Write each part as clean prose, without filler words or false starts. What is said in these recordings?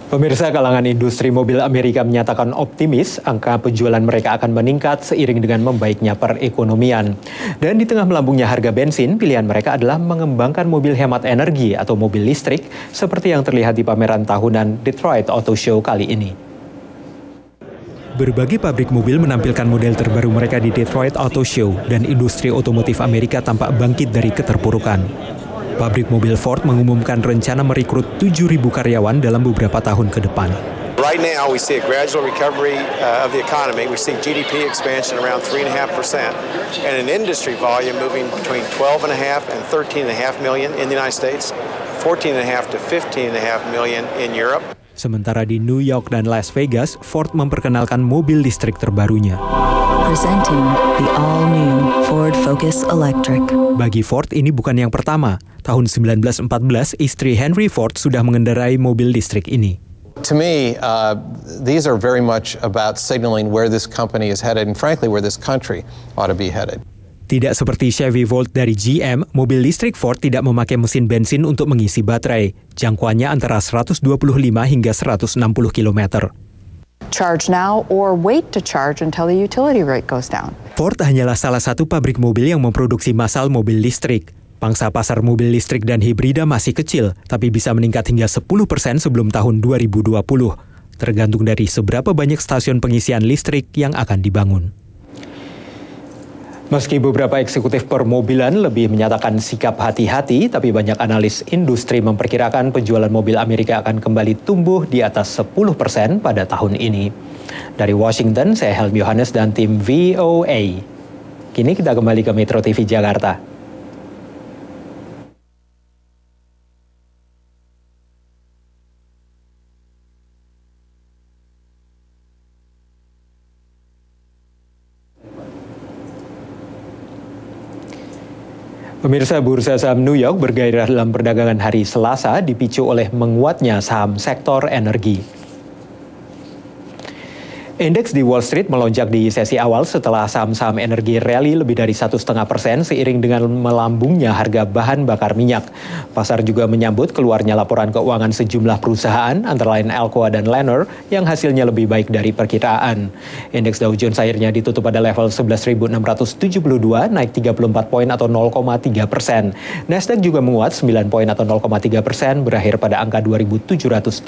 Pemirsa, kalangan industri mobil Amerika menyatakan optimis angka penjualan mereka akan meningkat seiring dengan membaiknya perekonomian. Dan di tengah melambungnya harga bensin, pilihan mereka adalah mengembangkan mobil hemat energi atau mobil listrik seperti yang terlihat di pameran tahunan Detroit Auto Show kali ini. Berbagai pabrik mobil menampilkan model terbaru mereka di Detroit Auto Show dan industri otomotif Amerika tampak bangkit dari keterpurukan. Pabrik mobil Ford mengumumkan rencana merekrut 7.000 karyawan dalam beberapa tahun ke depan. Right now we see a gradual recovery of the economy. We see GDP expansion around 3.5% and an industry volume moving between 12.5 and 13.5 million in the United States, 14.5 to 15.5 million in Europe. Sementara di New York dan Las Vegas, Ford memperkenalkan mobil listrik terbarunya. Presenting the all-new Ford Focus Electric. Bagi Ford, ini bukan yang pertama. Tahun 1914, istri Henry Ford sudah mengendarai mobil listrik ini. To me, these are very much about signaling where this company is headed and frankly where this country ought to be headed. Tidak seperti Chevy Volt dari GM, mobil listrik Ford tidak memakai mesin bensin untuk mengisi baterai. Jangkauannya antara 125 hingga 160 km. Charge now or wait to charge until the utility rate goes down. Ford hanyalah salah satu pabrik mobil yang memproduksi massal mobil listrik. Pangsa pasar mobil listrik dan hibrida masih kecil, tapi bisa meningkat hingga 10% sebelum tahun 2020. Tergantung dari seberapa banyak stasiun pengisian listrik yang akan dibangun. Meski beberapa eksekutif permobilan lebih menyatakan sikap hati-hati, tapi banyak analis industri memperkirakan penjualan mobil Amerika akan kembali tumbuh di atas 10% pada tahun ini. Dari Washington, saya Helmi Yohanes dan tim VOA. Kini kita kembali ke Metro TV Jakarta. Pemirsa, bursa saham New York bergairah dalam perdagangan hari Selasa dipicu oleh menguatnya saham sektor energi. Indeks di Wall Street melonjak di sesi awal setelah saham-saham energi rally lebih dari 1,5% seiring dengan melambungnya harga bahan bakar minyak. Pasar juga menyambut keluarnya laporan keuangan sejumlah perusahaan, antara lain Alcoa dan Lennar, yang hasilnya lebih baik dari perkiraan. Indeks Dow Jones akhirnya ditutup pada level 11.672, naik 34 poin atau 0,3%. Nasdaq juga menguat 9 poin atau 0,3%, berakhir pada angka 2.717.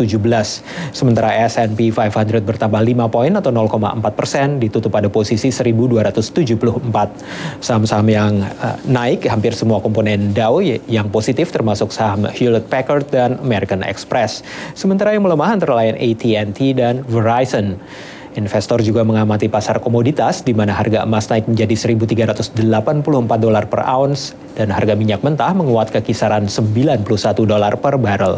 Sementara S&P 500 bertambah 5 poin atau 0,4%, ditutup pada posisi 1.274. Saham-saham yang naik hampir semua komponen Dow yang positif termasuk saham Hewlett-Packard dan American Express. Sementara yang melemah antara lain AT&T dan Verizon. Investor juga mengamati pasar komoditas di mana harga emas naik menjadi $1.384 per ounce dan harga minyak mentah menguat ke kisaran $91 per barrel.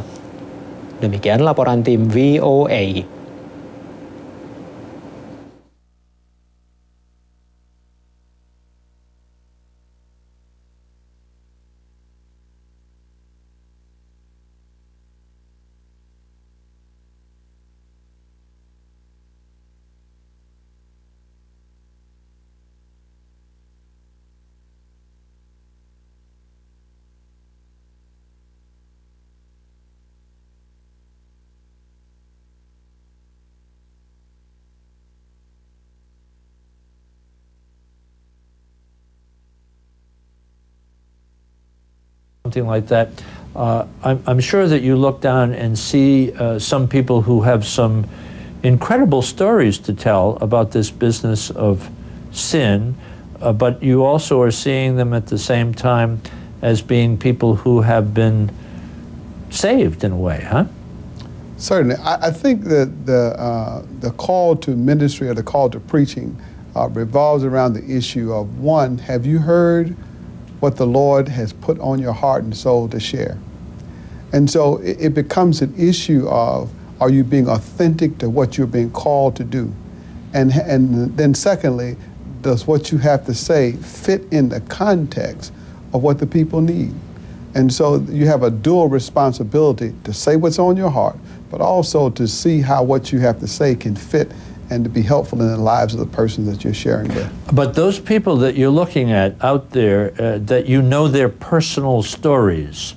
Demikian laporan tim VOA. Something like that. I'm sure that you look down and see some people who have some incredible stories to tell about this business of sin, but you also are seeing them at the same time as being people who have been saved in a way, huh? Certainly. I think that the call to ministry or the call to preaching revolves around the issue of, one, have you heard what the Lord has put on your heart and soul to share? And so it becomes an issue of, are you being authentic to what you're being called to do? And then secondly, does what you have to say fit in the context of what the people need? And so you have a dual responsibility to say what's on your heart, but also to see how what you have to say can fit and to be helpful in the lives of the person that you're sharing with. But those people that you're looking at out there, that you know their personal stories,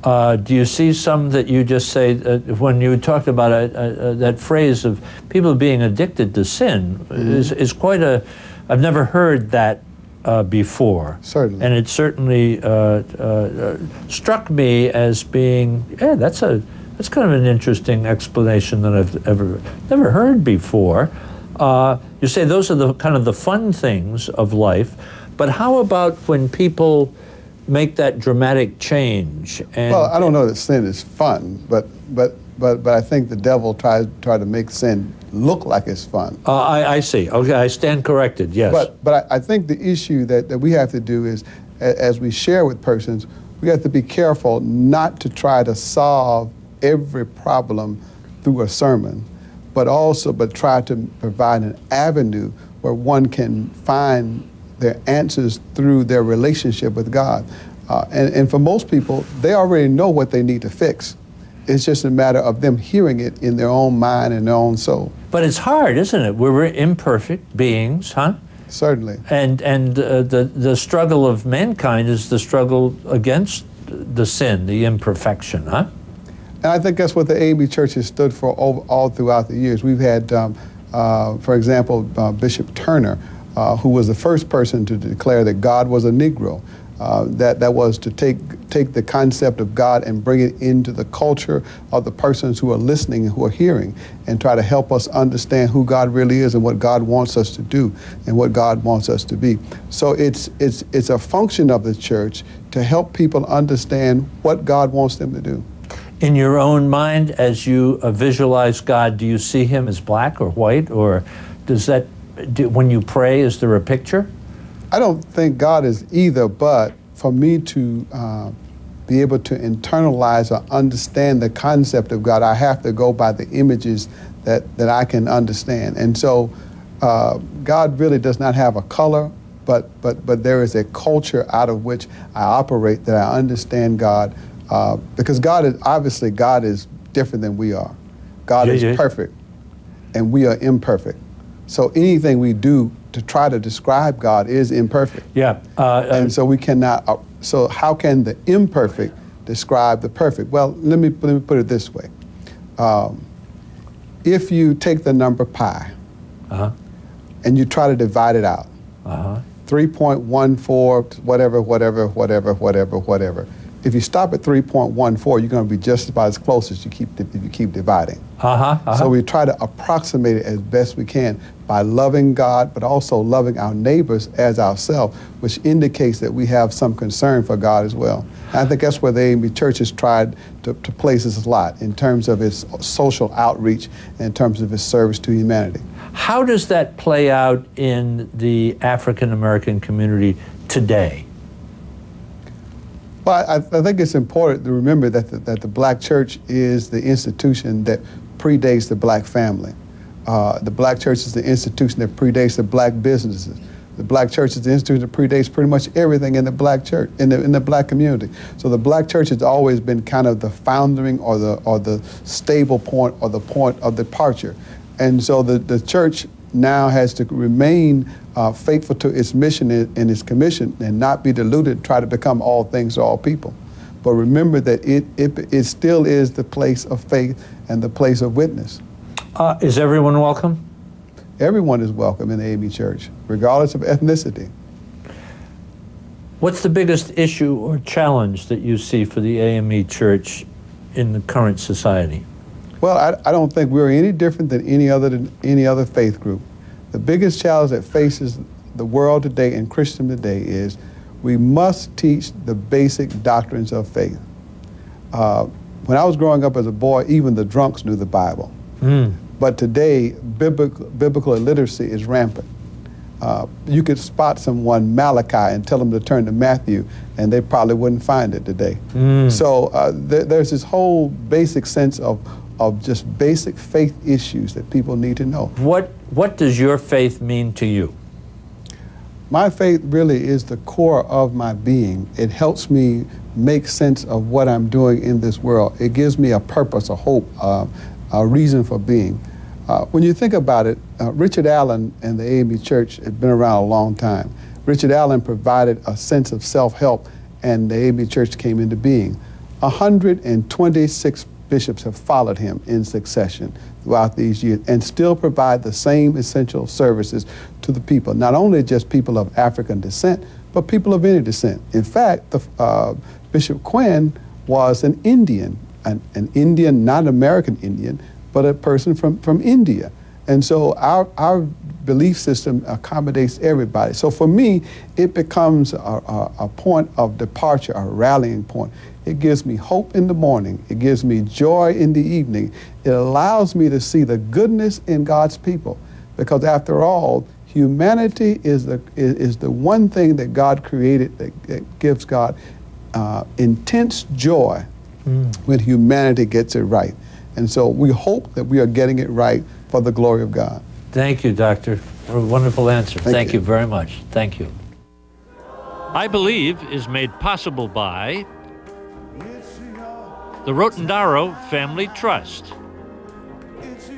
Do you see some that you just say, when you talked about that phrase of people being addicted to sin, is quite a, I've never heard that before. Certainly. And it certainly struck me as being, yeah, that's kind of an interesting explanation that I've never heard before. You say those are the kind of the fun things of life, but how about when people make that dramatic change? And well, I don't know that sin is fun, but I think the devil try to make sin look like it's fun. I see. Okay, I stand corrected. Yes. But I think the issue that we have to do is, as we share with persons, we have to be careful not to try to solve every problem through a sermon, but try to provide an avenue where one can find their answers through their relationship with God. And for most people, they already know what they need to fix. It's just a matter of them hearing it in their own mind and their own soul. But it's hard, isn't it? We're imperfect beings, huh? Certainly. And the struggle of mankind is the struggle against the sin, the imperfection, huh? And I think that's what the AME Church has stood for all throughout the years. We've had, for example, Bishop Turner, who was the first person to declare that God was a Negro. That was to take the concept of God and bring it into the culture of the persons who are listening and who are hearing, and try to help us understand who God really is and what God wants us to do and what God wants us to be. So it's a function of the church to help people understand what God wants them to do. In your own mind, as you visualize God, do you see him as black or white, or when you pray, is there a picture? I don't think God is either, but for me to be able to internalize or understand the concept of God, I have to go by the images that I can understand. And so God really does not have a color, but there is a culture out of which I operate, that I understand God, because God is different than we are. God is perfect, and we are imperfect. So anything we do to try to describe God is imperfect. Yeah. And so we cannot, so how can the imperfect describe the perfect? Well, let me put it this way. If you take the number pi, and you try to divide it out, 3.14, whatever. If you stop at 3.14, you're going to be just about as close as if you keep dividing. So we try to approximate it as best we can by loving God, but also loving our neighbors as ourselves, which indicates that we have some concern for God as well. And I think that's where the AME Church has tried to place us a lot in terms of its social outreach and in terms of its service to humanity. How does that play out in the African American community today? Well, I think it's important to remember that the black church is the institution that predates the black family. The black church is the institution that predates the black businesses. The black church is the institution that predates pretty much everything in the black church, in the black community. So the black church has always been kind of the founding or the stable point or the point of departure. And so the church now has to remain faithful to its mission and its commission, and not be diluted, try to become all things to all people. But remember that it still is the place of faith and the place of witness. Is everyone welcome? Everyone is welcome in the AME Church, regardless of ethnicity. What's the biggest issue or challenge that you see for the AME Church in the current society? Well, I don't think we're any different than any other faith group. The biggest challenge that faces the world today and Christendom today is we must teach the basic doctrines of faith. When I was growing up as a boy, even the drunks knew the Bible. But today, biblical illiteracy is rampant. You could spot someone, Malachi, and tell them to turn to Matthew, and they probably wouldn't find it today. So there's this whole basic sense of just basic faith issues that people need to know. What does your faith mean to you? My faith really is the core of my being. It helps me make sense of what I'm doing in this world. It gives me a purpose, a hope, a reason for being. When you think about it, Richard Allen and the AME Church had been around a long time. Richard Allen provided a sense of self-help, and the AME Church came into being. 126 bishops have followed him in succession throughout these years and still provide the same essential services to the people, not only just people of African descent, but people of any descent. In fact, Bishop Quinn was an Indian, an Indian, not an American Indian, but a person from India. And so our belief system accommodates everybody. So for me, it becomes a point of departure, a rallying point. It gives me hope in the morning. It gives me joy in the evening. It allows me to see the goodness in God's people. Because after all, humanity is the one thing that God created that gives God intense joy when humanity gets it right. And so we hope that we are getting it right for the glory of God. Thank you, Doctor, for a wonderful answer. Thank you very much. Thank you. I Believe is made possible by the Rotendaro Family Trust,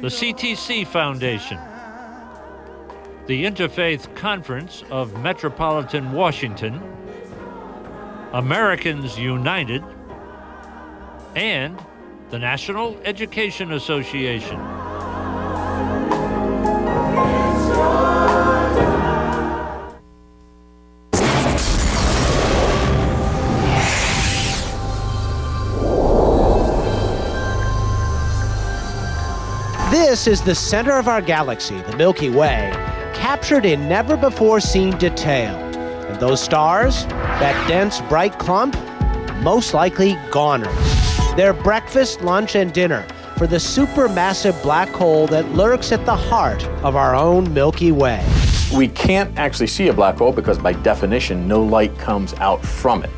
the CTC Foundation, the Interfaith Conference of Metropolitan Washington, Americans United, and the National Education Association. This is the center of our galaxy, the Milky Way, captured in never-before-seen detail. And those stars, that dense, bright clump, most likely goners. They're breakfast, lunch, and dinner for the supermassive black hole that lurks at the heart of our own Milky Way. We can't actually see a black hole because by definition, no light comes out from it.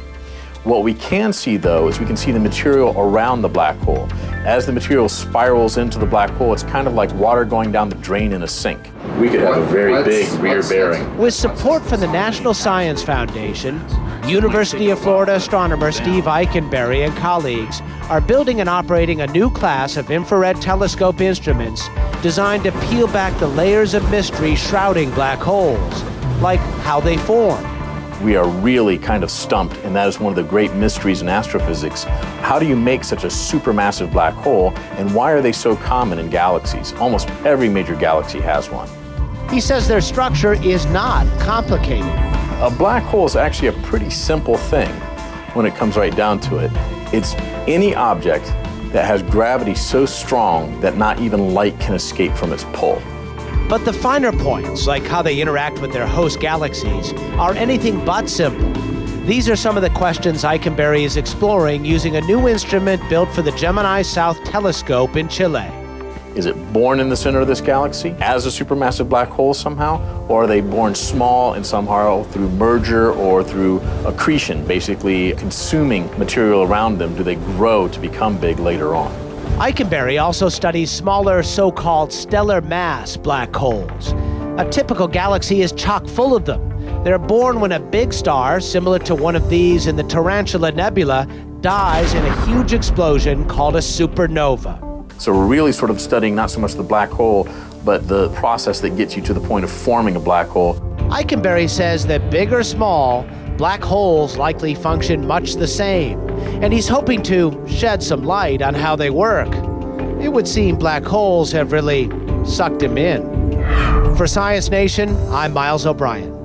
What we can see, though, is we can see the material around the black hole. As the material spirals into the black hole, it's kind of like water going down the drain in a sink. We could have a very big rear bearing. With support from the National Science Foundation, University of Florida astronomer Steve Eikenberry and colleagues are building and operating a new class of infrared telescope instruments designed to peel back the layers of mystery shrouding black holes, like how they form. We are really kind of stumped, and that is one of the great mysteries in astrophysics. How do you make such a supermassive black hole, and why are they so common in galaxies? Almost every major galaxy has one. He says their structure is not complicated. A black hole is actually a pretty simple thing when it comes right down to it. It's any object that has gravity so strong that not even light can escape from its pull. But the finer points, like how they interact with their host galaxies, are anything but simple. These are some of the questions Eikenberry is exploring using a new instrument built for the Gemini South Telescope in Chile. Is it born in the center of this galaxy as a supermassive black hole somehow? Or are they born small and somehow through merger or through accretion, basically consuming material around them? Do they grow to become big later on? Eikenberry also studies smaller so-called stellar mass black holes. A typical galaxy is chock full of them. They're born when a big star, similar to one of these in the Tarantula Nebula, dies in a huge explosion called a supernova. So we're really sort of studying not so much the black hole, but the process that gets you to the point of forming a black hole. Eikenberry says that big or small, black holes likely function much the same, and he's hoping to shed some light on how they work. It would seem black holes have really sucked him in. For Science Nation, I'm Miles O'Brien.